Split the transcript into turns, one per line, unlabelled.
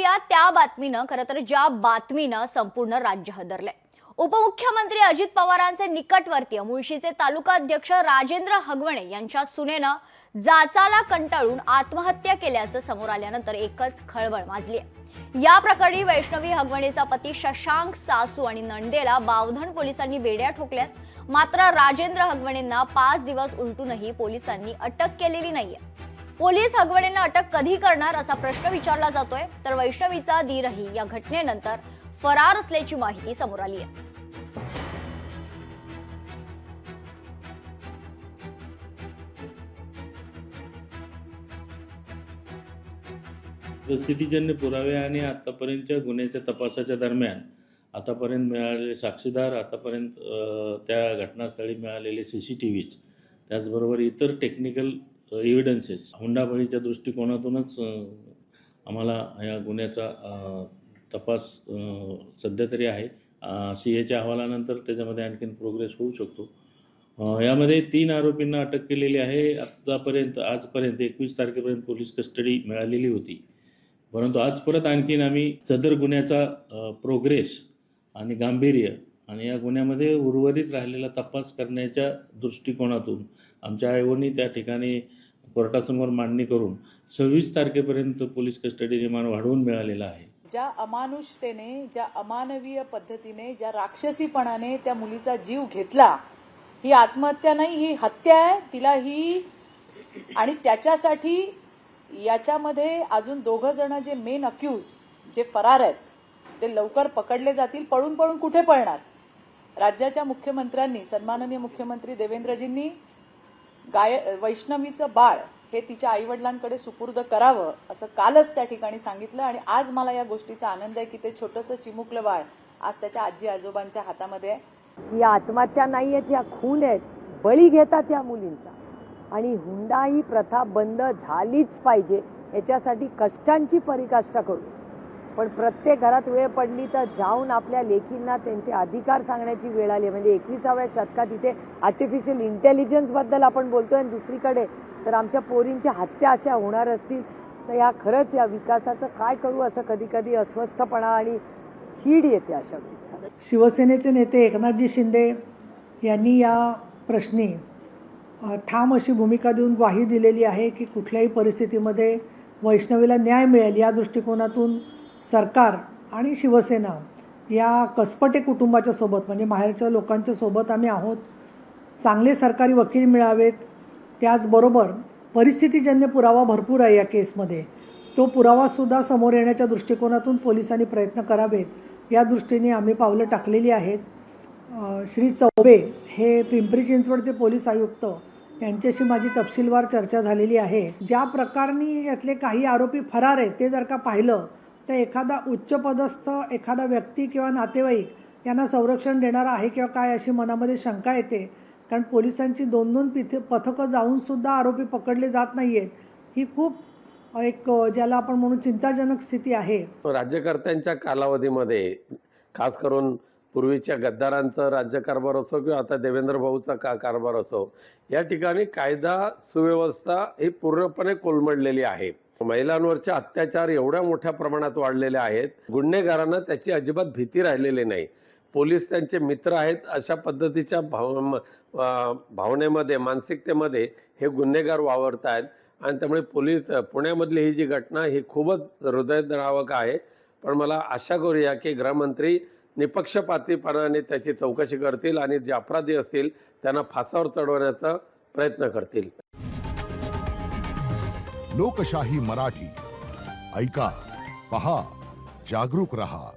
ऐकूया त्या बातमीनं, खरं तर ज्या बातमीनं संपूर्ण राज्य हादरलंय। उपमुख्यमंत्री अजित पवारांचे निकटवर्तीय मुळशीचे तालुका अध्यक्ष राजेंद्र हगवणे यांच्या सुनेनं जाचाला कंटाळून आत्महत्या केल्याचं समोर आल्यानंतर एकच खळबळ माजली आहे। या प्रकरणी वैष्णवी हगवणेचा पती शशांक, सासू आणि नंदेला बावधन पोलिसांनी बेड्या ठोकल्यात। मात्र राजेंद्र हगवणेंना 5 दिवस उलटूनही पोलिसांनी अटक केलेली नाहीये। पोलीस हगवणेंना अटक कधी करणार असा प्रश्न विचारला जातोय, तर वैष्णवीचा दीरही या घटनेनंतर फरार असल्याची माहिती समोर आली आहे।
स्थितीजन्य पुरावे आणि आतापर्यंतच्या गुन्ह्याच्या तपासाच्या दरम्यान आतापर्यंत मिळालेले साक्षीदार, आतापर्यंत त्या घटनास्थळी मिळालेले CCTVs, त्याचबरोबर इतर टेक्निकल एव्हिडन्सेस, हुंडाबळीच्या दृष्टिकोनातूनच आम्हाला या गुन्ह्याचा तपास सध्या तरी आहे। CAच्या अहवालानंतर त्याच्यामध्ये आणखीन प्रोग्रेस होऊ शकतो। यामध्ये 3 आरोपींना अटक केलेली आहे। आजपर्यंत 21 तारखेपर्यंत पोलीस कस्टडी मिळालेली होती, परंतु आज परत आणखीन आम्ही सदर गुन्ह्याचा प्रोग्रेस आणि गांभीर्य आणि या गुन्ह्यामध्ये उर्वरित राहिलेला तपास करण्याच्या दृष्टिकोनातून आमच्या आयोगाने त्या ठिकाणी कोर्टासमोर मांडणी करून 26 तारखेपर्यंत पोलीस कस्टडी रिमांड वाढवून मिळालेला आहे।
ज्या अमानुषतेने, ज्या अमानवीय पद्धतीने, ज्या राक्षसीपणाने त्या मुलीचा जीव घेतला, ही आत्महत्या नाही, ही हत्या आहे। तिला ही आणि त्याच्यासाठी याच्यामध्ये अजून 2 जण जे मेन अक्यूज जे फरार आहेत ते लवकर पकडले जातील। पळून पळून कुठे पळणार? राज्याच्या मुख्यमंत्र्यांनी, सन्माननीय मुख्यमंत्री देवेंद्रजींनी वैष्णवीचं बाळ हे तिच्या आईवडिलांकडे सुपूर्द करावं असं कालच त्या ठिकाणी सांगितलं। आणि आज मला या गोष्टीचा आनंद आहे की ते छोटंसं चिमुकलं बाळ आज त्याच्या आजी आजोबांच्या हातामध्ये आहे।
या आत्महत्या नाही आहेत, या खून आहेत, बळी घेतात या मुलींचा। आणि हुंडा ही प्रथा बंद झालीच पाहिजे, याच्यासाठी कष्टांची पराकाष्ठा करू। पण प्रत्येक घरात वेळ पडली तर जाऊन आपल्या लेकींना त्यांचे अधिकार सांगण्याची वेळ आली। म्हणजे 21व्या शतकात इथे आर्टिफिशियल इंटेलिजन्स बद्दल आपण बोलतोय आणि दुसरीकडे तर आमच्या पोरींच्या हत्या अशा होणार असतील तर या खरंच या विकासाचं काय करू असं कधी कधी अस्वस्थपणा आणि चीड येते अशा वेळी।
शिवसेनेचे नेते एकनाथजी शिंदे यांनी या प्रश्नी ठाम अशी भूमिका देऊन ग्वाही दिलेली आहे की कुठल्याही परिस्थितीमध्ये वैष्णवीला न्याय मिळेल या दृष्टिकोनातून सरकार आणि शिवसेना या कसपटे कुटुंबाच्या सोबत, म्हणजे माहेरच्या लोकांच्या सोबत आम्ही आहोत। चांगले सरकारी वकील मिळावेत, त्याचबरोबर परिस्थितीजन्य पुरावा भरपूर आहे या केसमध्ये, तो पुरावासुद्धा समोर येण्याच्या दृष्टिकोनातून पोलिसांनी प्रयत्न करावेत या दृष्टीने आम्ही पावलं टाकलेली आहेत। श्री चौबे हे पिंपरी चिंचवडचे पोलीस आयुक्त यांच्याशी माझी तपशीलवार चर्चा झालेली आहे। ज्या प्रकाराने यातले काही आरोपी फरार आहेत ते जर का पाहिलं तर एखादा उच्चपदस्थ एखादा व्यक्ती किंवा नातेवाईक यांना संरक्षण देणारा आहे किंवा काय अशी मनामध्ये शंका येते, कारण पोलिसांची 2-2 पथकं जाऊनसुद्धा आरोपी पकडले जात नाही आहेत। ही खूप एक ज्याला आपण म्हणू चिंताजनक स्थिती आहे।
राज्यकर्त्यांच्या कालावधीमध्ये खास करून पूर्वीच्या गद्दारांचं राज्यकारभार असो किंवा आता देवेंद्र भाऊचा कारभार असो, या ठिकाणी कायदा सुव्यवस्था ही पूर्णपणे कोलमडलेली आहे। महिलांवरचे अत्याचार एवढ्या मोठ्या प्रमाणात वाढलेले आहेत, गुन्हेगारांना त्याची अजिबात भीती राहिलेली नाही। पोलीस त्यांचे मित्र आहेत अशा पद्धतीच्या भावनेमध्ये, मानसिकतेमध्ये हे गुन्हेगार वावरत आहेत। आणि त्यामुळे पोलीस पुण्यामधली ही जी घटना ही खूपच हृदयद्रावक आहे। पण मला आशा करूया की गृहमंत्री निपक्षपातीपणाने त्याची चौकशी करतील आणि जे अपराधी असतील त्यांना फासावर चढवण्याचा प्रयत्न करतील।
लोकशाही मराठी ऐका, पहा, जागरूक रहा।